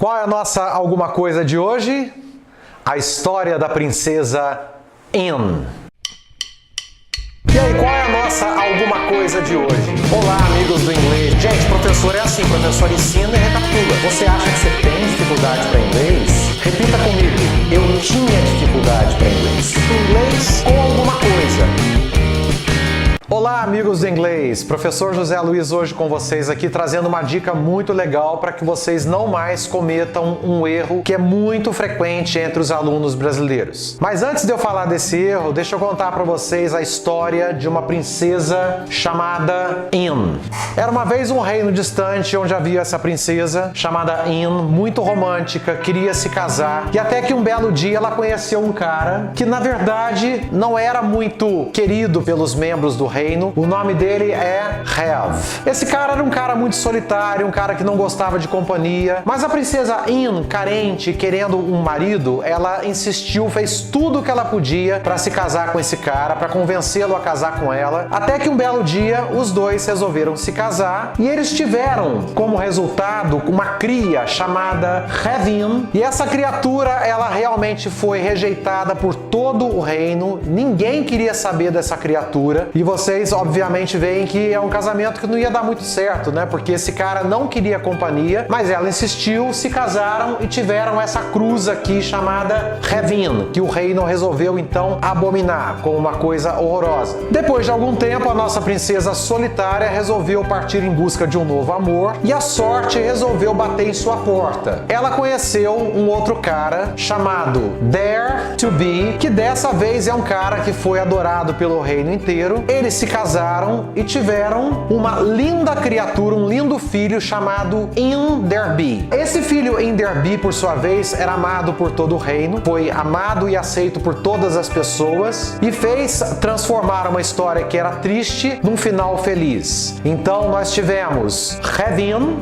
Qual é a nossa alguma coisa de hoje? A história da princesa Anne. E aí, qual é a nossa alguma coisa de hoje? Olá, amigos do inglês. Gente, professor é assim, professor ensina e recapitula. Você acha que você tem dificuldade para inglês? Repita comigo. Eu tinha dificuldade para inglês. Inglês ou alguma coisa. Olá, amigos do inglês! Professor José Luiz hoje com vocês aqui trazendo uma dica muito legal para que vocês não mais cometam um erro que é muito frequente entre os alunos brasileiros. Mas antes de eu falar desse erro, deixa eu contar para vocês a história de uma princesa chamada Anne. Era uma vez um reino distante onde havia essa princesa chamada Anne, muito romântica, queria se casar e até que um belo dia ela conheceu um cara que na verdade não era muito querido pelos membros do reino. O nome dele é Have. Esse cara era um cara muito solitário, um cara que não gostava de companhia, mas a princesa Anne, carente, querendo um marido, ela insistiu, fez tudo o que ela podia para se casar com esse cara, para convencê-lo a casar com ela, até que um belo dia os dois resolveram se casar e eles tiveram como resultado uma cria chamada Have. E essa criatura, ela realmente foi rejeitada por todo o reino, ninguém queria saber dessa criatura e vocês obviamente veem que é um casamento que não ia dar muito certo, né? Porque esse cara não queria companhia, mas ela insistiu, se casaram e tiveram essa cruz aqui chamada Have, que o reino resolveu então abominar como uma coisa horrorosa. Depois de algum tempo, a nossa princesa solitária resolveu partir em busca de um novo amor e a sorte resolveu bater em sua porta. Ela conheceu um outro cara chamado Dare to Be, que dessa vez é um cara que foi adorado pelo reino inteiro. Eles se casaram e tiveram uma linda criatura, um lindo filho chamado Enderby. Esse filho Enderby, por sua vez, era amado por todo o reino, foi amado e aceito por todas as pessoas e fez transformar uma história que era triste num final feliz. Então nós tivemos Have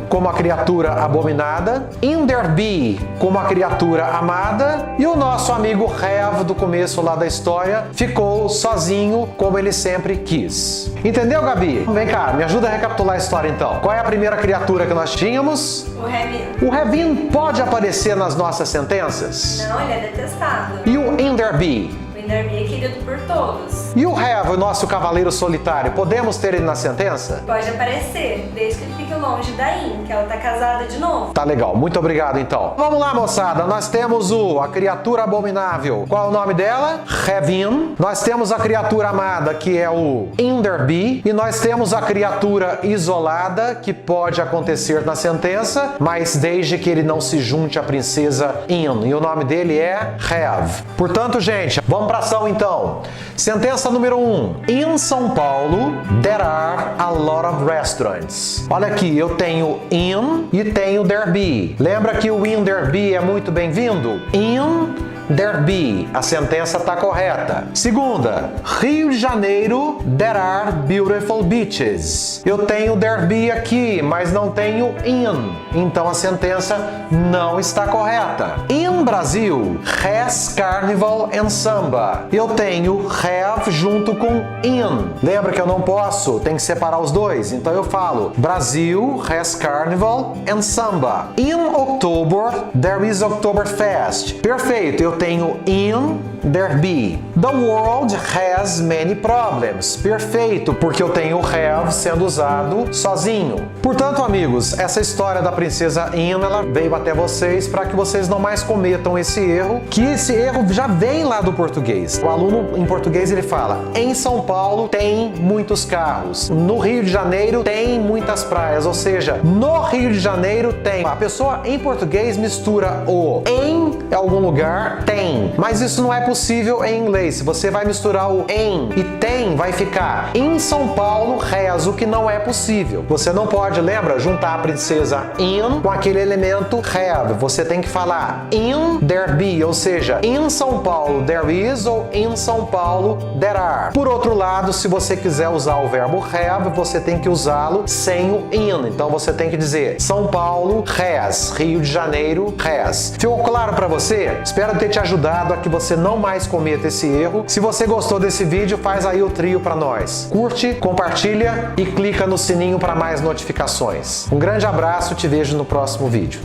como a criatura abominada, Enderby como a criatura amada e o nosso amigo Have do começo lá da história ficou sozinho como ele sempre quis. Entendeu, Gabi? Vem cá, me ajuda a recapitular a história então. Qual é a primeira criatura que nós tínhamos? O Have. O Have pode aparecer nas nossas sentenças? Não, ele é detestado. E o Enderby? O Enderby é querido por todos. E o Have, o nosso cavaleiro solitário, podemos ter ele na sentença? Pode aparecer, desde que ele fique longe da Anne, que ela tá casada de novo. Tá legal, muito obrigado então. Vamos lá, moçada, nós temos a criatura abominável. Qual é o nome dela? Have. Nós temos a criatura amada, que é o Enderby. E nós temos a criatura isolada, que pode acontecer na sentença, mas desde que ele não se junte à princesa Anne. E o nome dele é Have. Portanto, gente, vamos pra ação então. Sentença número 1. In São Paulo, there are a lot of restaurants. Olha aqui, eu tenho in e tenho there be. Lembra que o in there be é muito bem-vindo? In there be. A sentença está correta. Segunda, Rio de Janeiro, there are beautiful beaches. Eu tenho there be aqui, mas não tenho in. Então a sentença não está correta. In Brasil, has carnival and samba. Eu tenho have junto com in. Lembra que eu não posso? Tem que separar os dois. Então eu falo Brasil has carnival and samba. In October, there is Oktoberfest. Perfeito. Eu tenho in there be. The world has many problems. Perfeito, porque eu tenho have sendo usado sozinho. Portanto, amigos, essa história da princesa Anne, ela veio até vocês para que vocês não mais cometam esse erro, que esse erro já vem lá do português. O aluno em português ele fala: em São Paulo tem muitos carros. No Rio de Janeiro tem muitas praias, ou seja, no Rio de Janeiro tem. A pessoa em português mistura o em algum lugar tem, mas isso não é possível em inglês. Se você vai misturar o em e tem, vai ficar em São Paulo has, o que não é possível. Você não pode, lembra, juntar a princesa in com aquele elemento have. Você tem que falar in there be, ou seja, em São Paulo there is ou em São Paulo there are. Por outro lado, se você quiser usar o verbo have, você tem que usá-lo sem o in. Então você tem que dizer São Paulo has, Rio de Janeiro has. Ficou claro para você? Espero ter te ajudado a que você não mais cometa esse erro. Se você gostou desse vídeo, faz aí o trio para nós. Curte, compartilha e clica no sininho para mais notificações. Um grande abraço, te vejo no próximo vídeo.